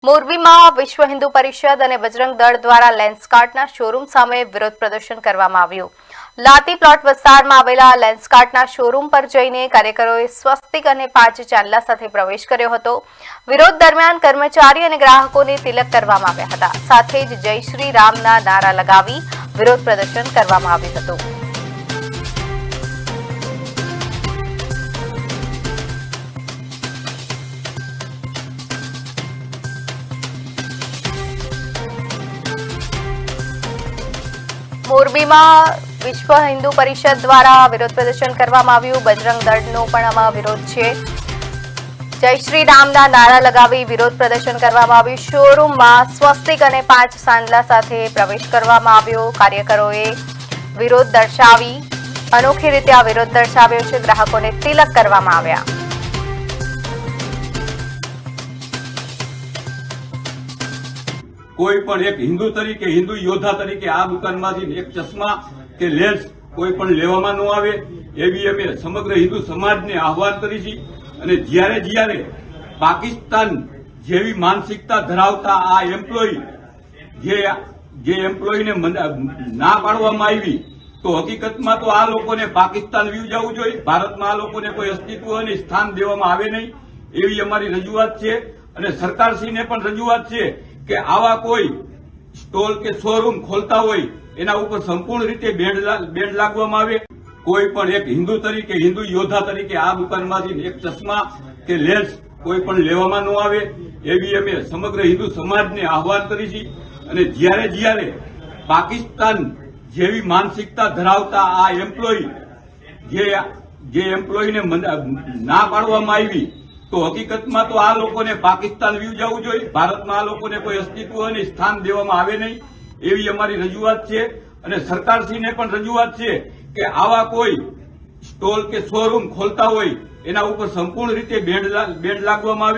મોરબીમાં વિશ્વ હિન્દુ પરિષદ અને બજરંગ દળ દ્વારા લેન્સકાર્ટના શોરૂમ સામે વિરોધ પ્રદર્શન કરવામાં આવ્યું। લાતી પ્લોટ વિસ્તારમાં આવેલા લેન્સકાર્ટના શોરૂમ પર જઈને કાર્યકરોએ સ્વસ્તિક અને 5 ચાંદલા સાથે પ્રવેશ કર્યો હતો। વિરોધ દરમિયાન કર્મચારી અને ગ્રાહકોને તિલક કરવામાં આવ્યા હતા। સાથે જ જય શ્રી રામના નારા લગાવી વિરોધ પ્રદર્શન કરવામાં આવ્યું હતું। મોરબીમાં વિશ્વ હિન્દુ પરિષદ દ્વારા વિરોધ પ્રદર્શન કરવામાં આવ્યું। બજરંગ દળનો પણ આમાં વિરોધ છે। જય શ્રી રામના નારા લગાવી વિરોધ પ્રદર્શન કરવામાં આવ્યું। શોરૂમમાં સ્વસ્તિક અને 5 ચાંદલા સાથે પ્રવેશ કરવામાં આવ્યો। કાર્યકરોએ વિરોધ દર્શાવી અનોખી રીતે આ વિરોધ દર્શાવ્યો છે। ગ્રાહકોને તિલક કરવામાં આવ્યા। કોઈ પણ એક હિન્દુ તરીકે હિન્દુ યોદ્ધા તરીકે આ દુકાનમાંથી એક ચશ્મા કે લેન્સ કોઈ પણ લેવામાં ન આવે એવી અમે સમગ્ર હિન્દુ સમાજને આહવાન કરી છે। અને જ્યારે પાકિસ્તાન જેવી માનસિકતા ધરાવતા આ એમ્પ્લોયી જે એમ્પ્લોયીને ના પાડવામાં આવી તો હકીકતમાં તો આ લોકોને પાકિસ્તાન વ્યુ જવું જોઈએ। ભારતમાં આ લોકોને કોઈ અસ્તિત્વ અને સ્થાન દેવામાં આવે નહીં એવી અમારી રજૂઆત છે। અને સરકારશ્રીને પણ રજૂઆત છે કે આવા કોઈ સ્ટોલ કે શોરૂમ ખોલતા હોય એના ઉપર સંપૂર્ણ રીતે બેન લાગવામાં આવે। કોઈ પણ એક હિન્દુ તરીકે હિન્દુ યોદ્ધા તરીકે આ દુકાનમાંથી એક ચશ્મા કે લેન્સ કોઈ પણ લેવામાં ન આવે એવી અમે સમગ્ર હિન્દુ સમાજને આહવાન કરી છે। અને જ્યારે પાકિસ્તાન જેવી માનસિકતા ધરાવતા આ એમ્પ્લોયી જે એમ્પ્લોયીને ના પાડવામાં આવી તો હકીકતમાં તો આ લોકોને પાકિસ્તાન વ્યુ જવું જોઈએ। ભારતમાં આ લોકોને કોઈ અસ્તિત્વ અને સ્થાન દેવામાં આવે નહીં એવી અમારી રજૂઆત છે। અને સરકારશ્રીને પણ રજૂઆત છે કે આવા કોઈ સ્ટોલ કે શોરૂમ ખોલતા હોય એના ઉપર સંપૂર્ણ રીતે બેન લાગવામાં આવે।